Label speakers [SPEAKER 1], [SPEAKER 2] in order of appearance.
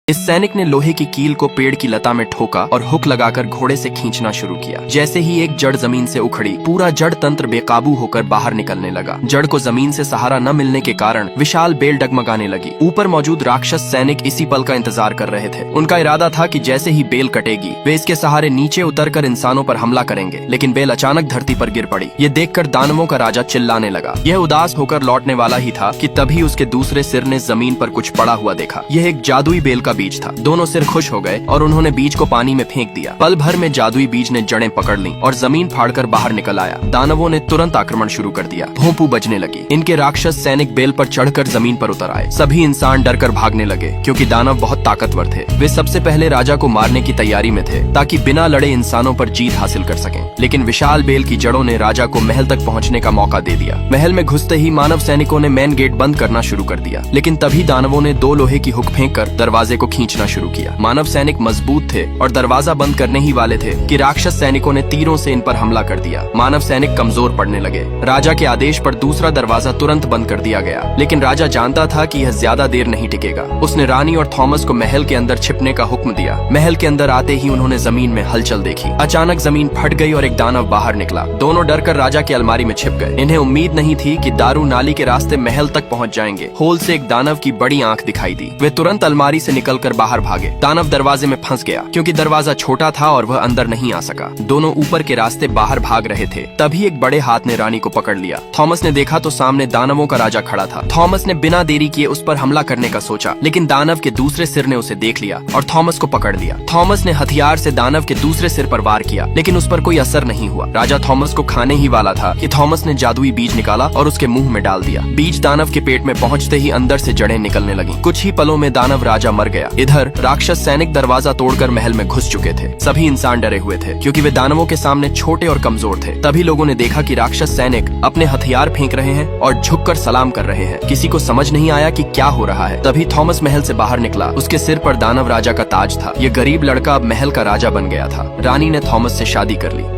[SPEAKER 1] इस सैनिक ने लोहे की कील को पेड़ की लता में ठोका और हुक लगाकर घोड़े से खींचना शुरू किया। जैसे ही एक जड़ जमीन से उखड़ी, पूरा जड़ तंत्र बेकाबू होकर बाहर निकलने लगा। जड़ को जमीन से सहारा न मिलने के कारण विशाल बेल डगमगाने लगी। ऊपर मौजूद राक्षस सैनिक इसी पल का इंतजार कर रहे थे। उनका इरादा था कि जैसे ही बेल कटेगी, वे इसके सहारे नीचे उतरकर इंसानों पर हमला करेंगे। लेकिन बेल अचानक धरती पर गिर पड़ी। ये देखकर दानवों का राजा चिल्लाने लगा। यह उदास होकर लौटने वाला ही था कि तभी उसके दूसरे सिर ने जमीन पर कुछ पड़ा हुआ देखा। यह एक जादुई बेल का बीज था। दोनों सिर खुश हो गए और उन्होंने बीज को पानी में फेंक दिया। पल भर में जादुई बीज ने जड़ें पकड़ ली और जमीन फाड़कर बाहर निकल आया। दानवों ने तुरंत आक्रमण शुरू कर दिया। भोंपू बजने लगी। इनके राक्षस सैनिक बेल पर चढ़कर जमीन पर उतर आए। सभी इंसान डरकर भागने लगे क्योंकि दानव बहुत ताकतवर थे। वे सबसे पहले राजा को मारने की तैयारी में थे ताकि बिना लड़े इंसानों पर जीत हासिल कर सकें। लेकिन विशाल बेल की जड़ों ने राजा को महल तक पहुंचने का मौका दे दिया। महल में घुसते ही मानव सैनिकों ने मेन गेट बंद करना शुरू कर दिया। लेकिन तभी दानवों ने 2 लोहे की हुक फेंककर दरवाजे को खींचना शुरू किया। मानव सैनिक मजबूत थे और दरवाजा बंद करने ही वाले थे कि राक्षस सैनिकों ने तीरों से इन पर हमला कर दिया। मानव सैनिक कमजोर पड़ने लगे। राजा के आदेश पर दूसरा दरवाजा तुरंत बंद कर दिया गया। लेकिन राजा जानता था कि यह ज्यादा देर नहीं टिकेगा। उसने रानी और थॉमस को महल के अंदर छिपने का हुक्म दिया। महल के अंदर आते ही उन्होंने जमीन में हलचल देखी। अचानक जमीन फट गई और एक दानव बाहर निकला। दोनों डरकर राजा की अलमारी में छिप गए। इन्हें उम्मीद नहीं थी कि दारू नाली के रास्ते महल तक पहुंच जाएंगे। होल से एक दानव की बड़ी आंख दिखाई दी। वे तुरंत अलमारी से निकलकर बाहर भागे। दानव दरवाजे में फंस गया क्योंकि दरवाजा छोटा था और वह अंदर नहीं आ सका। दोनों ऊपर के रास्ते बाहर भाग रहे थे। तभी एक बड़े हाथ ने रानी को पकड़ लिया। थॉमस ने देखा तो सामने दानवों का राजा खड़ा था। थॉमस ने बिना देरी किए उस पर हमला करने का सोचा, लेकिन दानव के दूसरे सिर ने उसे देख लिया और थॉमस को पकड़ लिया। थॉमस ने हथियार से दानव के दूसरे सिर पर वार किया, लेकिन उस पर कोई असर नहीं हुआ। राजा थॉमस को खाने ही वाला था कि थॉमस ने जादुई बीज निकाला और उसके मुंह में डाल दिया। बीज दानव के पेट में पहुंचते ही अंदर से जड़ें निकलने लगी। कुछ ही पलों में दानव राजा मर गया। इधर राक्षस सैनिक दरवाजा तोड़कर महल में घुस चुके थे। सभी इंसान डरे हुए थे क्योंकि वे दानवों के सामने छोटे और कमजोर थे। तभी लोगों ने देखा कि राक्षस सैनिक अपने हथियार फेंक रहे हैं और झुककर सलाम कर रहे हैं। किसी को समझ नहीं आया कि क्या हो रहा है। तभी थॉमस महल से बाहर निकला। उसके सिर पर दानव राजा का ताज था। ये गरीब लड़का अब महल का राजा बन गया था। रानी ने थॉमस से शादी कर ली।